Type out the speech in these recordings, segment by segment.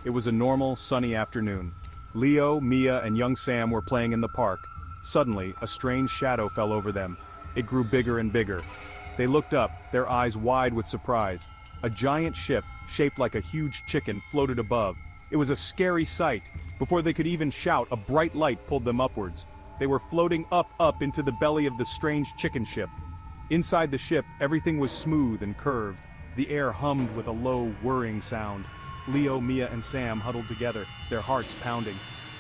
It was a normal, sunny afternoon. Leo, Mia, and young Sam were playing in the park. Suddenly, a strange shadow fell over them. It grew bigger and bigger. They looked up, their eyes wide with surprise. A giant ship, shaped like a huge chicken, floated above. It was a scary sight. Before they could even shout, a bright light pulled them upwards. They were floating up into the belly of the strange chicken ship. Inside the ship, everything was smooth and curved. The air hummed with a low, whirring sound. Leo, Mia, and Sam huddled together, their hearts pounding.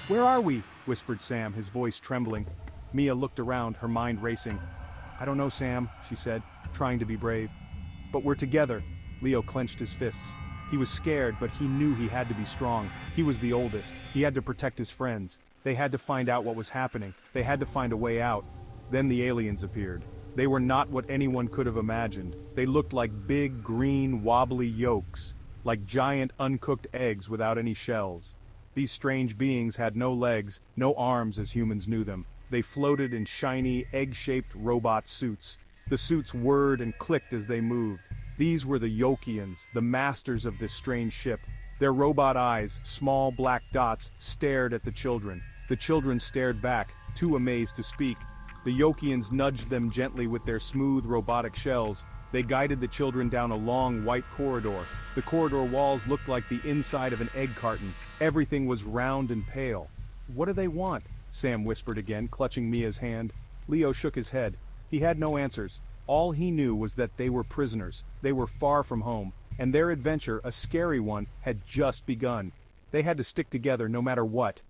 "Where are we?" whispered Sam, his voice trembling. Mia looked around, her mind racing. "I don't know, Sam," she said, trying to be brave. "But we're together." Leo clenched his fists. He was scared, but he knew he had to be strong. He was the oldest. He had to protect his friends. They had to find out what was happening. They had to find a way out. Then the aliens appeared. They were not what anyone could have imagined. They looked like big, green, wobbly yolks, like giant uncooked eggs without any shells. These strange beings had no legs, no arms as humans knew them. They floated in shiny, egg-shaped robot suits. The suits whirred and clicked as they moved. These were the Yolkians, the masters of this strange ship. Their robot eyes, small black dots, stared at the children. The children stared back, too amazed to speak. The Yolkians nudged them gently with their smooth robotic shells. They guided the children down a long white corridor. The corridor walls looked like the inside of an egg carton. Everything was round and pale. "What do they want?" Sam whispered again, clutching Mia's hand. Leo shook his head. He had no answers. All he knew was that they were prisoners. They were far from home, and their adventure, a scary one, had just begun. They had to stick together no matter what.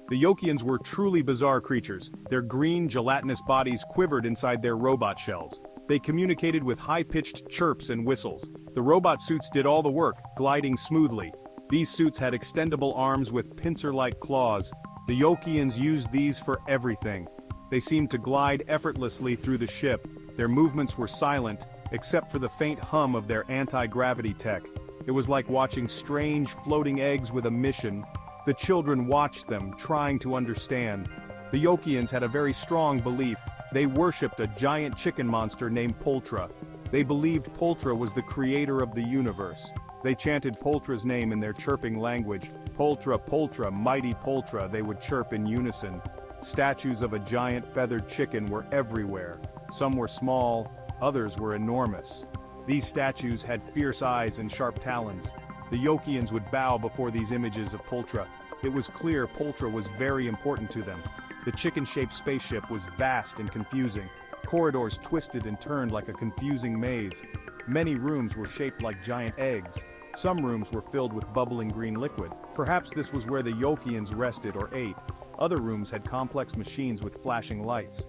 The Yolkians were truly bizarre creatures. Their green, gelatinous bodies quivered inside their robot shells. They communicated with high-pitched chirps and whistles. The robot suits did all the work, gliding smoothly. These suits had extendable arms with pincer-like claws. The Yolkians used these for everything. They seemed to glide effortlessly through the ship. Their movements were silent, except for the faint hum of their anti-gravity tech. It was like watching strange floating eggs with a mission. The children watched them, trying to understand. The Yolkians had a very strong belief. They worshipped a giant chicken monster named Poltra. They believed Poltra was the creator of the universe. They chanted Poltra's name in their chirping language. "Poltra, Poltra, mighty Poltra," they would chirp in unison. Statues of a giant feathered chicken were everywhere. Some were small, others were enormous. These statues had fierce eyes and sharp talons. The Yolkians would bow before these images of Poltra. It was clear Poltra was very important to them. The chicken-shaped spaceship was vast and confusing. Corridors twisted and turned like a confusing maze. Many rooms were shaped like giant eggs. Some rooms were filled with bubbling green liquid. Perhaps this was where the Yolkians rested or ate. Other rooms had complex machines with flashing lights.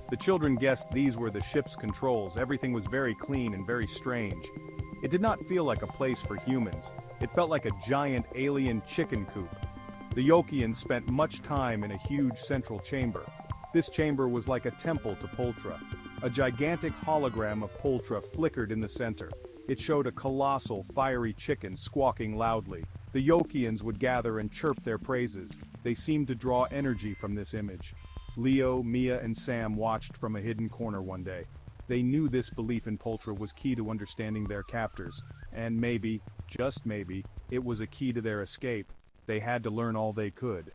The children guessed these were the ship's controls. Everything was very clean and very strange. It did not feel like a place for humans. It felt like a giant alien chicken coop. The Yolkians spent much time in a huge central chamber. This chamber was like a temple to Poltra. A gigantic hologram of Poltra flickered in the center. It showed a colossal, fiery chicken squawking loudly. The Yolkians would gather and chirp their praises. They seemed to draw energy from this image. Leo, Mia, and Sam watched from a hidden corner one day. They knew this belief in Poltra was key to understanding their captors. And maybe, just maybe, it was a key to their escape. They had to learn all they could.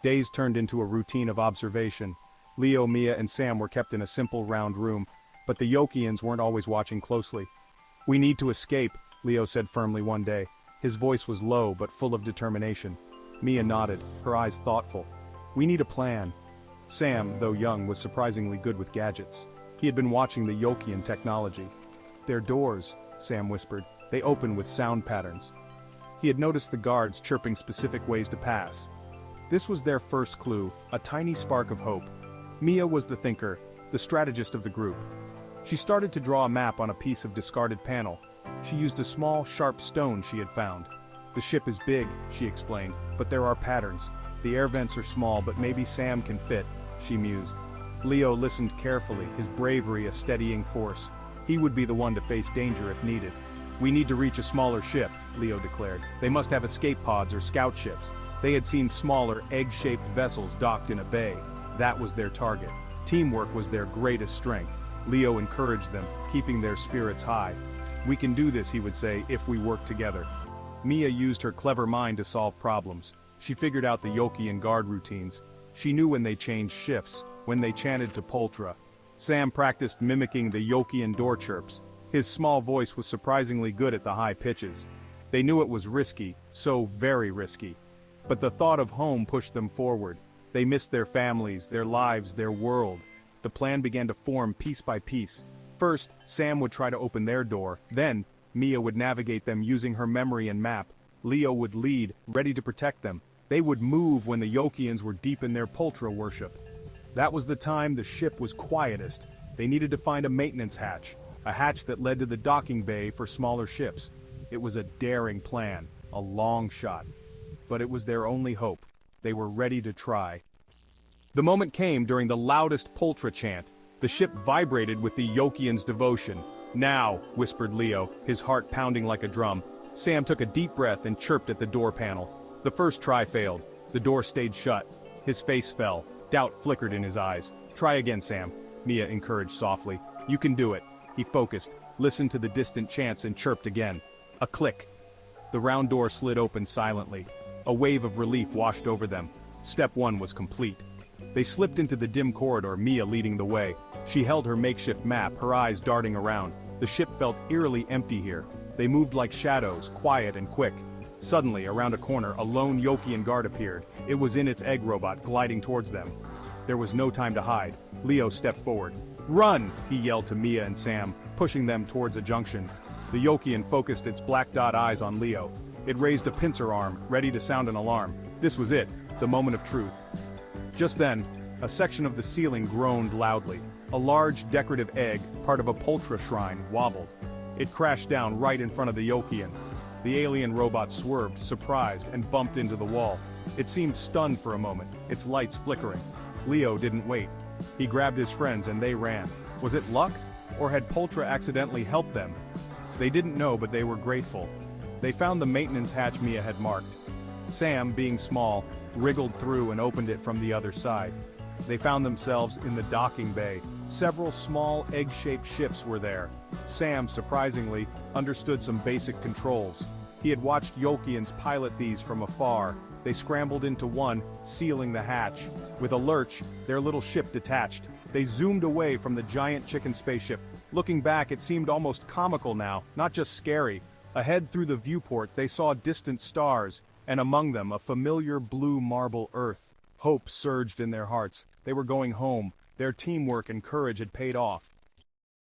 Days turned into a routine of observation. Leo, Mia, and Sam were kept in a simple round room, but the Yolkians weren't always watching closely. "We need to escape," Leo said firmly one day. His voice was low but full of determination. Mia nodded, her eyes thoughtful. "We need a plan." Sam, though young, was surprisingly good with gadgets. He had been watching the Yolkian technology. "Their doors," Sam whispered. "They open with sound patterns." He had noticed the guards chirping specific ways to pass. This was their first clue, a tiny spark of hope. Mia was the thinker, the strategist of the group. She started to draw a map on a piece of discarded panel. She used a small, sharp stone she had found. "The ship is big," she explained, "but there are patterns. The air vents are small, but maybe Sam can fit," she mused. Leo listened carefully, his bravery a steadying force. He would be the one to face danger if needed. "We need to reach a smaller ship," Leo declared. "They must have escape pods or scout ships." They had seen smaller, egg-shaped vessels docked in a bay. That was their target. Teamwork was their greatest strength. Leo encouraged them, keeping their spirits high. "We can do this," he would say, "if we work together." Mia used her clever mind to solve problems. She figured out the Yolkian guard routines. She knew when they changed shifts, when they chanted to Poltra. Sam practiced mimicking the Yolkian door chirps. His small voice was surprisingly good at the high pitches. They knew it was risky, so very risky. But the thought of home pushed them forward. They missed their families, their lives, their world. The plan began to form piece by piece. First, Sam would try to open their door, then, Mia would navigate them using her memory and map. Leo would lead, ready to protect them. They would move when the Yolkians were deep in their Poltra worship. That was the time the ship was quietest. They needed to find a maintenance hatch, a hatch that led to the docking bay for smaller ships. It was a daring plan, a long shot. But it was their only hope. They were ready to try. The moment came during the loudest Poltra chant. The ship vibrated with the Yolkians' devotion. "Now," whispered Leo, his heart pounding like a drum. Sam took a deep breath and chirped at the door panel. The first try failed. The door stayed shut. His face fell. Doubt flickered in his eyes. "Try again, Sam," Mia encouraged softly. "You can do it." He focused, listened to the distant chants and chirped again. A click. The round door slid open silently. A wave of relief washed over them. Step 1 was complete. They slipped into the dim corridor, Mia leading the way. She held her makeshift map, her eyes darting around. The ship felt eerily empty here. They moved like shadows, quiet and quick. Suddenly, around a corner, a lone Yolkian guard appeared. It was in its egg robot, gliding towards them. There was no time to hide. Leo stepped forward. "Run!" he yelled to Mia and Sam, pushing them towards a junction. The Yolkian focused its black dot eyes on Leo. It raised a pincer arm, ready to sound an alarm. This was it, the moment of truth. Just then, a section of the ceiling groaned loudly. A large, decorative egg, part of a Poltra shrine, wobbled. It crashed down right in front of the Yolkian. The alien robot swerved, surprised, and bumped into the wall. It seemed stunned for a moment, its lights flickering. Leo didn't wait. He grabbed his friends and they ran. Was it luck? Or had Poltra accidentally helped them? They didn't know, but they were grateful. They found the maintenance hatch Mia had marked. Sam, being small, wriggled through and opened it from the other side. They found themselves in the docking bay. Several small egg-shaped ships were there. Sam, surprisingly, understood some basic controls. He had watched Yolkians pilot these from afar. They scrambled into one, sealing the hatch. With a lurch, their little ship detached. They zoomed away from the giant chicken spaceship. Looking back, it seemed almost comical now, not just scary. Ahead through the viewport, they saw distant stars, and among them a familiar blue marble earth. Hope surged in their hearts. They were going home. Their teamwork and courage had paid off.